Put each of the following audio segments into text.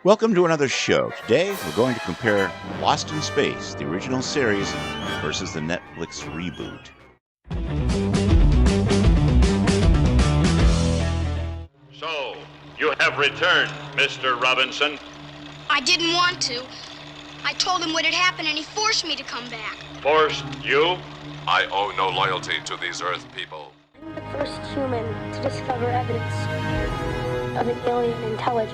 Welcome to another show. Today, we're going to compare Lost in Space, the original series, versus the Netflix reboot. So, you have returned, Mr. Robinson. I didn't want to. I told him what had happened and he forced me to come back. Forced you? I owe no loyalty to these Earth people. I'm the first human to discover evidence of an alien intelligence.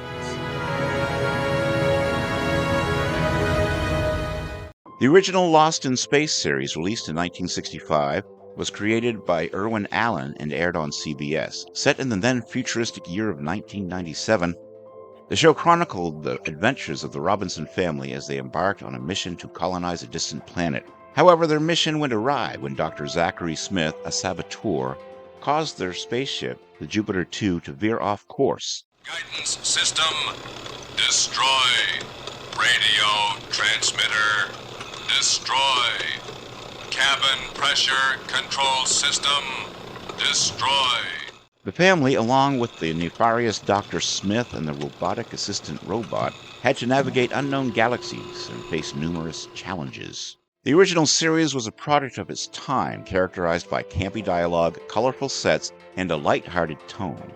The original Lost in Space series, released in 1965, was created by Irwin Allen and aired on CBS. Set in the then futuristic year of 1997, the show chronicled the adventures of the Robinson family as they embarked on a mission to colonize a distant planet. However, their mission went awry when Dr. Zachary Smith, a saboteur, caused their spaceship, the Jupiter 2, to veer off course. Guidance system, destroy. Radio transmitter, destroy. Cabin pressure control system, destroy. The family, along with the nefarious Dr. Smith and the robotic assistant robot, had to navigate unknown galaxies and face numerous challenges. The original series was a product of its time, characterized by campy dialogue, colorful sets, and a light-hearted tone.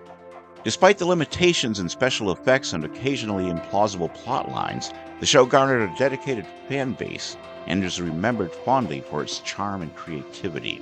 Despite the limitations in special effects and occasionally implausible plot lines, the show garnered a dedicated fan base and is remembered fondly for its charm and creativity.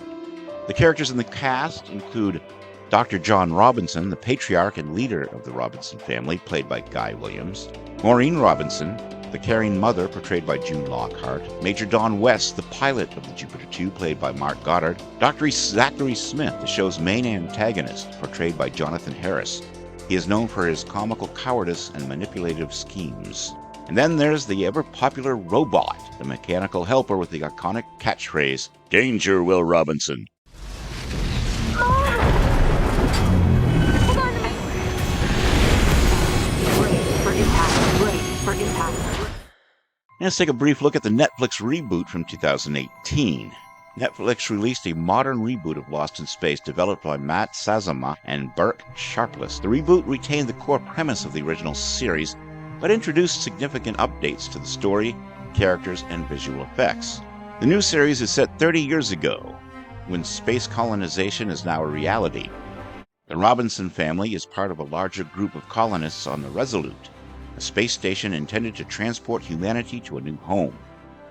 The characters in the cast include Dr. John Robinson, the patriarch and leader of the Robinson family, played by Guy Williams; Maureen Robinson, the caring mother, portrayed by June Lockhart; Major Don West, the pilot of the Jupiter 2, played by Mark Goddard; Dr. Zachary Smith, the show's main antagonist, portrayed by Jonathan Harris. He is known for his comical cowardice and manipulative schemes. And then there's the ever-popular robot, the mechanical helper with the iconic catchphrase, "Danger, Will Robinson." Let's take a brief look at the Netflix reboot from 2018. Netflix released a modern reboot of Lost in Space developed by Matt Sazama and Burke Sharpless. The reboot retained the core premise of the original series, but introduced significant updates to the story, characters, and visual effects. The new series is set 30 years ago, when space colonization is now a reality. The Robinson family is part of a larger group of colonists on the Resolute, a space station intended to transport humanity to a new home.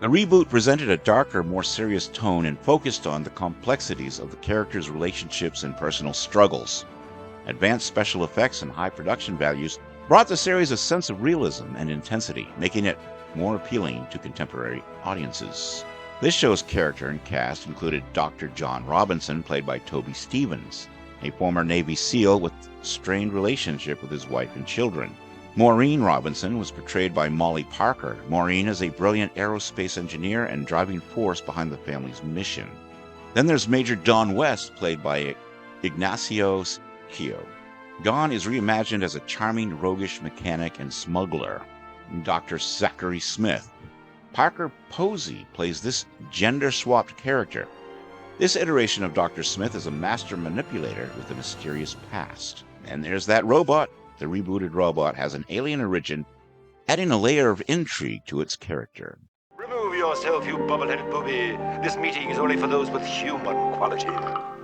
The reboot presented a darker, more serious tone and focused on the complexities of the characters' relationships and personal struggles. Advanced special effects and high production values brought the series a sense of realism and intensity, making it more appealing to contemporary audiences. This show's character and cast included Dr. John Robinson, played by Toby Stevens, a former Navy SEAL with a strained relationship with his wife and children. Maureen Robinson was portrayed by Molly Parker. Maureen is a brilliant aerospace engineer and driving force behind the family's mission. Then there's Major Don West, played by Ignacio Kio. Don is reimagined as a charming, roguish mechanic and smuggler. Dr. Zachary Smith. Parker Posey plays this gender-swapped character. This iteration of Dr. Smith is a master manipulator with a mysterious past. And there's that robot. The rebooted robot has an alien origin, adding a layer of intrigue to its character. Remove yourself, you bubble-headed booby. This meeting is only for those with human quality.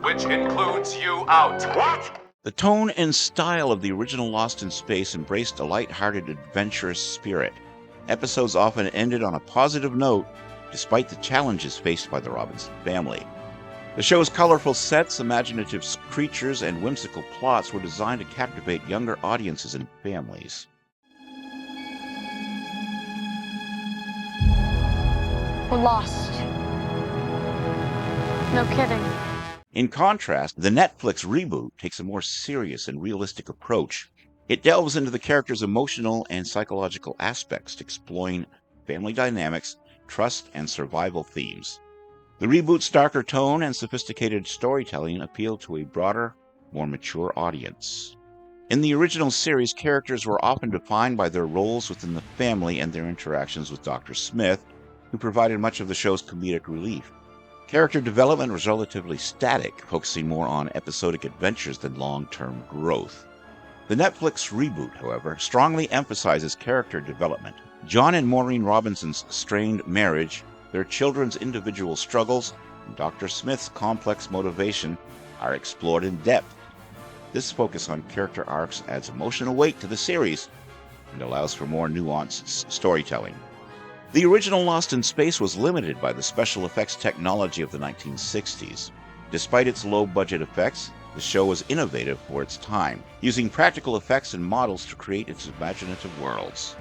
Which includes you out. What? The tone and style of the original Lost in Space embraced a light-hearted, adventurous spirit. Episodes often ended on a positive note, despite the challenges faced by the Robinson family. The show's colorful sets, imaginative creatures, and whimsical plots were designed to captivate younger audiences and families. We're lost. No kidding. In contrast, the Netflix reboot takes a more serious and realistic approach. It delves into the characters' emotional and psychological aspects, exploring family dynamics, trust, and survival themes. The reboot's darker tone and sophisticated storytelling appeal to a broader, more mature audience. In the original series, characters were often defined by their roles within the family and their interactions with Dr. Smith, who provided much of the show's comedic relief. Character development was relatively static, focusing more on episodic adventures than long-term growth. The Netflix reboot, however, strongly emphasizes character development. John and Maureen Robinson's strained marriage, their children's individual struggles, and Dr. Smith's complex motivation are explored in depth. This focus on character arcs adds emotional weight to the series and allows for more nuanced storytelling. The original Lost in Space was limited by the special effects technology of the 1960s. Despite its low-budget effects, the show was innovative for its time, using practical effects and models to create its imaginative worlds.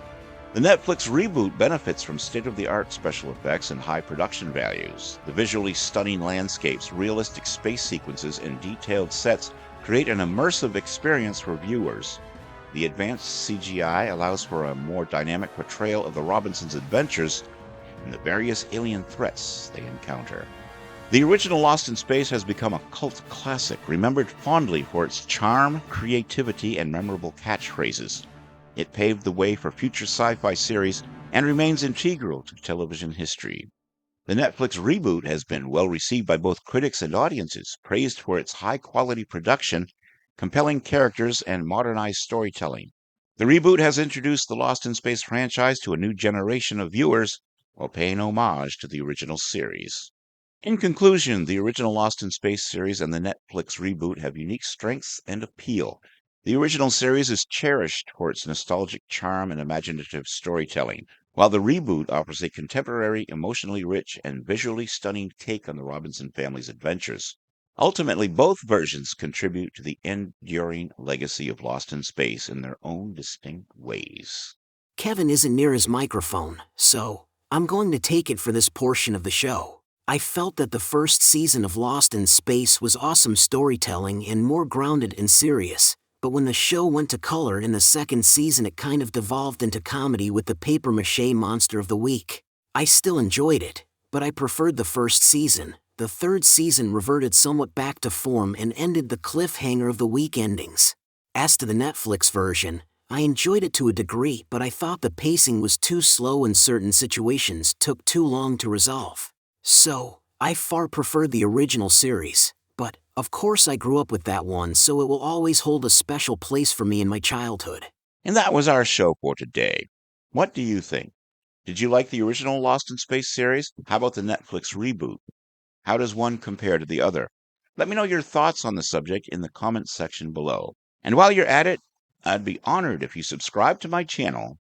The Netflix reboot benefits from state-of-the-art special effects and high production values. The visually stunning landscapes, realistic space sequences, and detailed sets create an immersive experience for viewers. The advanced CGI allows for a more dynamic portrayal of the Robinsons' adventures and the various alien threats they encounter. The original Lost in Space has become a cult classic, remembered fondly for its charm, creativity, and memorable catchphrases. It paved the way for future sci-fi series and remains integral to television history. The Netflix reboot has been well received by both critics and audiences, praised for its high-quality production, compelling characters, and modernized storytelling. The reboot has introduced the Lost in Space franchise to a new generation of viewers while paying homage to the original series. In conclusion, the original Lost in Space series and the Netflix reboot have unique strengths and appeal. The original series is cherished for its nostalgic charm and imaginative storytelling, while the reboot offers a contemporary, emotionally rich, and visually stunning take on the Robinson family's adventures. Ultimately, both versions contribute to the enduring legacy of Lost in Space in their own distinct ways. Kevin isn't near his microphone, so I'm going to take it for this portion of the show. I felt that the first season of Lost in Space was awesome storytelling and more grounded and serious, but when the show went to color in the second season it kind of devolved into comedy with the papier-mâché monster of the week. I still enjoyed it, but I preferred the first season. The third season reverted somewhat back to form and ended the cliffhanger of the week endings. As to the Netflix version, I enjoyed it to a degree, but I thought the pacing was too slow and certain situations took too long to resolve. So, I far preferred the original series, but, of course I grew up with that one, so it will always hold a special place for me in my childhood. And that was our show for today. What do you think? Did you like the original Lost in Space series? How about the Netflix reboot? How does one compare to the other? Let me know your thoughts on the subject in the comments section below. And while you're at it, I'd be honored if you subscribe to my channel,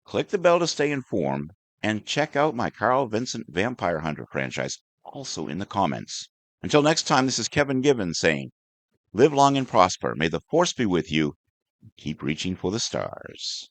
click the bell to stay informed, and check out my Carl Vincent Vampire Hunter franchise also in the comments. Until next time, this is Kevin Gibbons saying, live long and prosper. May the force be with you. Keep reaching for the stars.